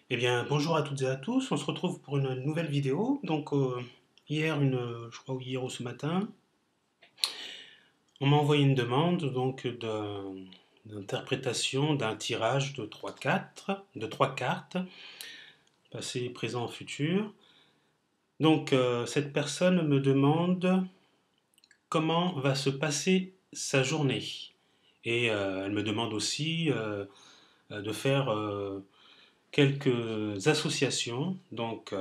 Eh bien, bonjour à toutes et à tous. On se retrouve pour une nouvelle vidéo. Donc, je crois hier ou ce matin, on m'a envoyé une demande d'interprétation d'un tirage de trois cartes, passé, présent, futur. Donc, cette personne me demande comment va se passer sa journée. Et elle me demande aussi de faire quelques associations. Donc,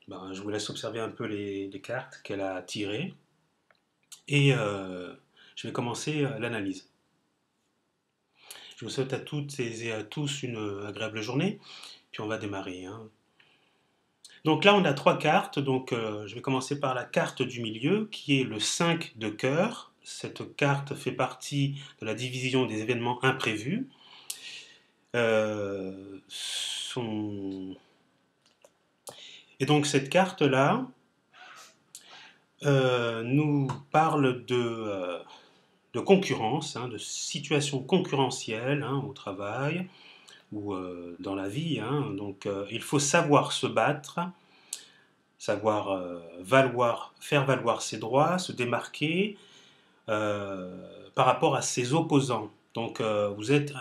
je vous laisse observer un peu les cartes qu'elle a tirées et je vais commencer l'analyse. Je vous souhaite à toutes et à tous une agréable journée, puis on va démarrer, hein. Donc là, on a trois cartes. Donc, je vais commencer par la carte du milieu, qui est le 5 de cœur. Cette carte fait partie de la division des événements imprévus. Son... Et donc, cette carte-là, nous parle de concurrence, hein, de situation concurrentielle, hein, au travail ou dans la vie, hein. Donc il faut savoir se battre, savoir faire valoir ses droits, se démarquer par rapport à ses opposants. Donc vous êtes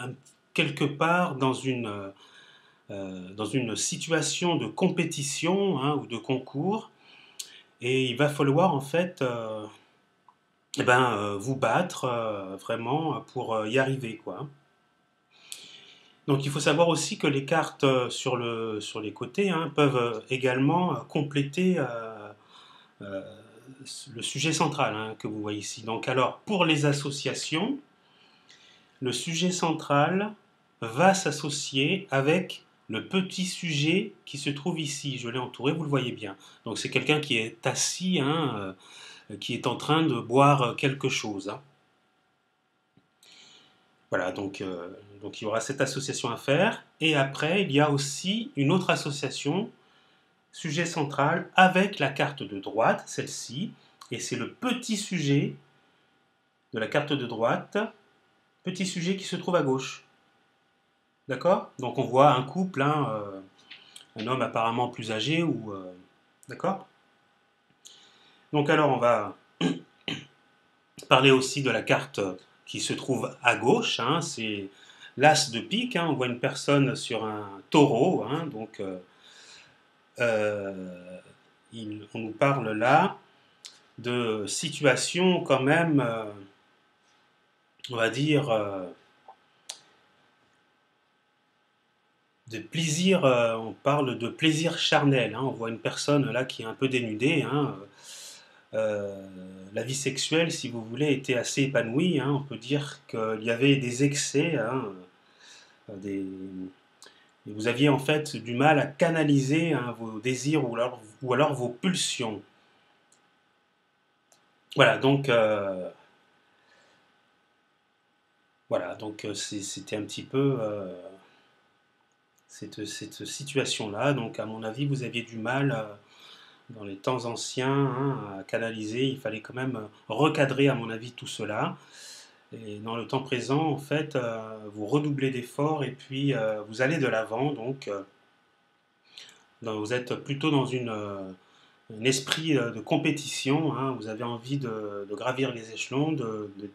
quelque part dans une situation de compétition, hein, ou de concours, et il va falloir en fait vous battre vraiment pour y arriver, quoi. Donc il faut savoir aussi que les cartes sur les côtés, hein, peuvent également compléter euh, le sujet central, hein, que vous voyez ici. Donc alors pour les associations, le sujet central va s'associer avec le petit sujet qui se trouve ici. Je l'ai entouré, vous le voyez bien. Donc c'est quelqu'un qui est assis, hein, qui est en train de boire quelque chose, hein. Voilà, donc il y aura cette association à faire. Et après, il y a aussi une autre association, sujet central, avec la carte de droite, celle-ci. Et c'est le petit sujet de la carte de droite, petit sujet qui se trouve à gauche. D'accord? Donc on voit un couple, hein, un homme apparemment plus âgé, ou d'accord? Donc alors on va parler aussi de la carte qui se trouve à gauche, hein, c'est l'as de pique, hein. On voit une personne sur un taureau, hein. Donc euh, on nous parle là de situations quand même, on va dire, de plaisir, on parle de plaisir charnel, hein. On voit une personne là qui est un peu dénudée, hein. Euh, la vie sexuelle, si vous voulez, était assez épanouie, hein. On peut dire qu'il y avait des excès, hein, des, et vous aviez en fait du mal à canaliser, hein, vos désirs ou alors vos pulsions. Voilà, donc c'était un petit peu cette situation-là. Donc à mon avis, vous aviez du mal dans les temps anciens, hein, à canaliser. Il fallait quand même recadrer, à mon avis, tout cela. Et dans le temps présent, en fait, vous redoublez d'efforts et puis vous allez de l'avant. Donc vous êtes plutôt dans un esprit de compétition, hein. Vous avez envie de gravir les échelons,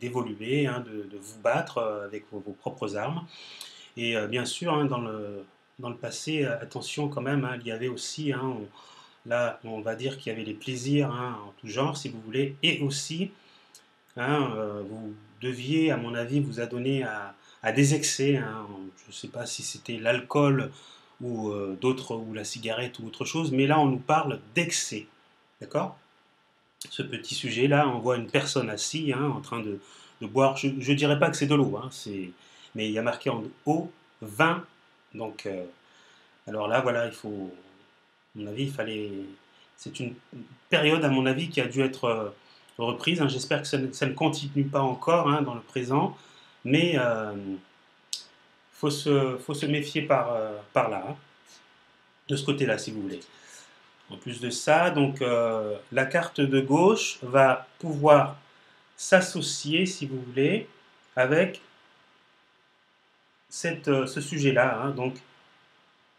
d'évoluer, hein, de vous battre avec vos propres armes. Et bien sûr, hein, dans le passé, attention quand même, hein, il y avait aussi, hein, là, on va dire qu'il y avait les plaisirs, hein, en tout genre, si vous voulez, et aussi, hein, vous deviez, à mon avis, vous adonner à des excès, hein. Je ne sais pas si c'était l'alcool ou d'autres, ou la cigarette ou autre chose, mais là, on nous parle d'excès, d'accord? Ce petit sujet-là, on voit une personne assise, hein, en train de boire. Je ne dirais pas que c'est de l'eau, hein, mais il y a marqué en haut vin. Donc, alors là, voilà, il faut, à mon avis, il fallait. C'est une période, à mon avis, qui a dû être reprise, hein. J'espère que ça ne continue pas encore, hein, dans le présent, mais faut se méfier par là, hein, de ce côté-là, si vous voulez. En plus de ça, donc la carte de gauche va pouvoir s'associer, si vous voulez, avec ce sujet-là, hein. Donc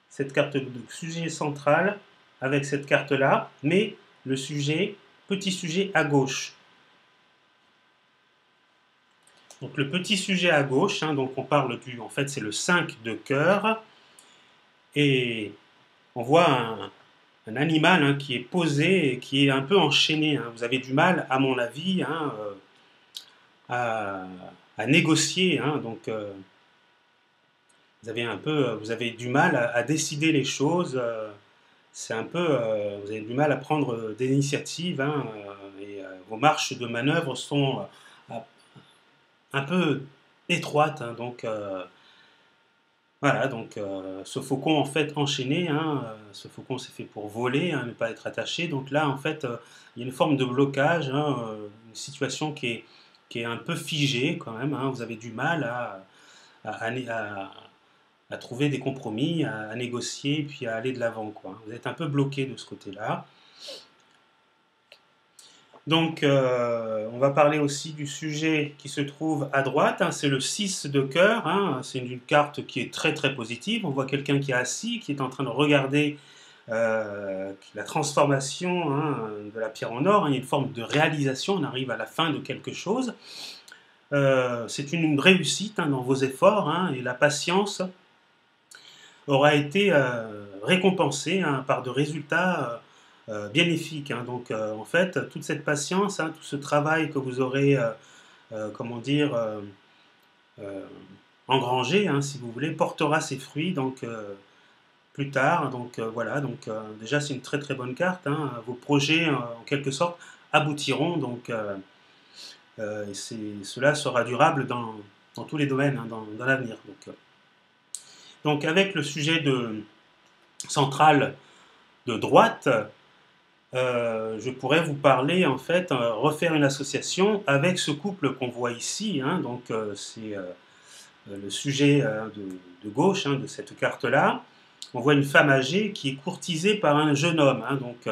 cette carte de sujet central avec cette carte-là, mais le sujet, petit sujet à gauche. Donc le petit sujet à gauche, hein, donc on parle du, en fait c'est le 5 de cœur, et on voit un animal, hein, qui est posé et qui est un peu enchaîné, hein. Vous avez du mal, à mon avis, hein, à négocier, hein, donc vous avez du mal à décider les choses. C'est un peu, vous avez du mal à prendre des initiatives, hein, et vos marches de manœuvre sont un peu étroites, hein, donc voilà, donc ce faucon en fait enchaîné, hein, ce faucon c'est fait pour voler, hein, ne pas être attaché. Donc là en fait il y a une forme de blocage, hein, une situation qui est un peu figée quand même, hein. Vous avez du mal à, à trouver des compromis, à négocier, puis à aller de l'avant, quoi. Vous êtes un peu bloqué de ce côté-là. Donc, on va parler aussi du sujet qui se trouve à droite, hein, c'est le 6 de cœur, hein, c'est une carte qui est très très positive. On voit quelqu'un qui est assis, qui est en train de regarder la transformation, hein, de la pierre en or, hein. Il y a une forme de réalisation, on arrive à la fin de quelque chose. C'est une réussite, hein, dans vos efforts, hein, et la patience aura été récompensée, hein, par de résultats bénéfiques, hein. Donc en fait, toute cette patience, hein, tout ce travail que vous aurez, comment dire, euh, engrangé, hein, si vous voulez, portera ses fruits donc, plus tard. Donc voilà, donc déjà c'est une très très bonne carte, hein. Vos projets en quelque sorte aboutiront, donc cela sera durable dans tous les domaines, hein, dans l'avenir. Donc avec le sujet central de droite, je pourrais vous parler, en fait, refaire une association avec ce couple qu'on voit ici, hein. Donc c'est le sujet de gauche, hein, de cette carte-là. On voit une femme âgée qui est courtisée par un jeune homme, hein. Donc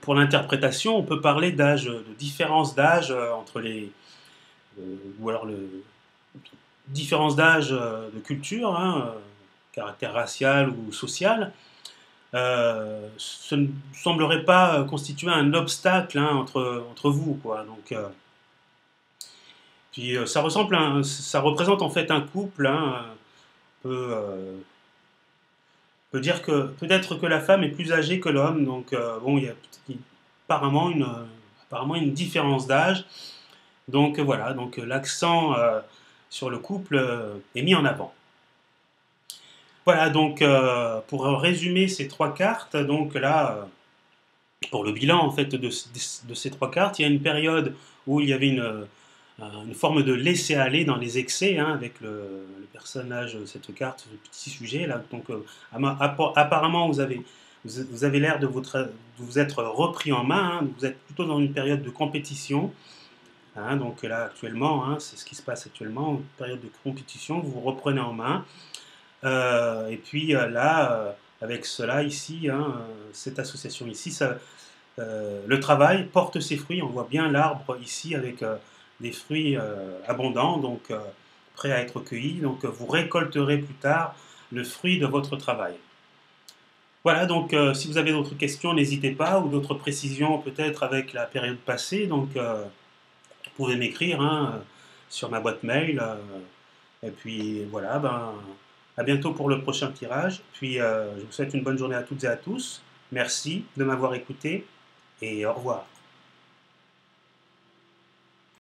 pour l'interprétation, on peut parler de différence d'âge entre les... ou alors différence d'âge, de culture, hein, caractère racial ou social. Ce ne semblerait pas constituer un obstacle, hein, entre vous, quoi. Donc, puis ça représente en fait un couple, hein. On peut dire que peut-être que la femme est plus âgée que l'homme, donc bon, il y a apparemment une différence d'âge. Donc voilà, donc l'accent sur le couple est mis en avant. Voilà, donc pour résumer ces trois cartes, donc là, pour le bilan en fait de ces trois cartes, il y a une période où il y avait une forme de laisser-aller dans les excès, hein, avec le personnage de cette carte, ce petit sujet là. Donc apparemment vous avez l'air de vous être repris en main, hein. Vous êtes plutôt dans une période de compétition, hein. Donc là actuellement, hein, c'est ce qui se passe actuellement, une période de compétition, vous vous reprenez en main. Et puis là, avec cela ici, hein, cette association ici, le travail porte ses fruits. On voit bien l'arbre ici avec des fruits abondants, donc prêts à être cueillis. Donc vous récolterez plus tard le fruit de votre travail. Voilà, donc si vous avez d'autres questions, n'hésitez pas, ou d'autres précisions peut-être avec la période passée, donc vous pouvez m'écrire, hein, sur ma boîte mail. Et puis voilà, ben, à bientôt pour le prochain tirage. Puis je vous souhaite une bonne journée à toutes et à tous. Merci de m'avoir écouté et au revoir.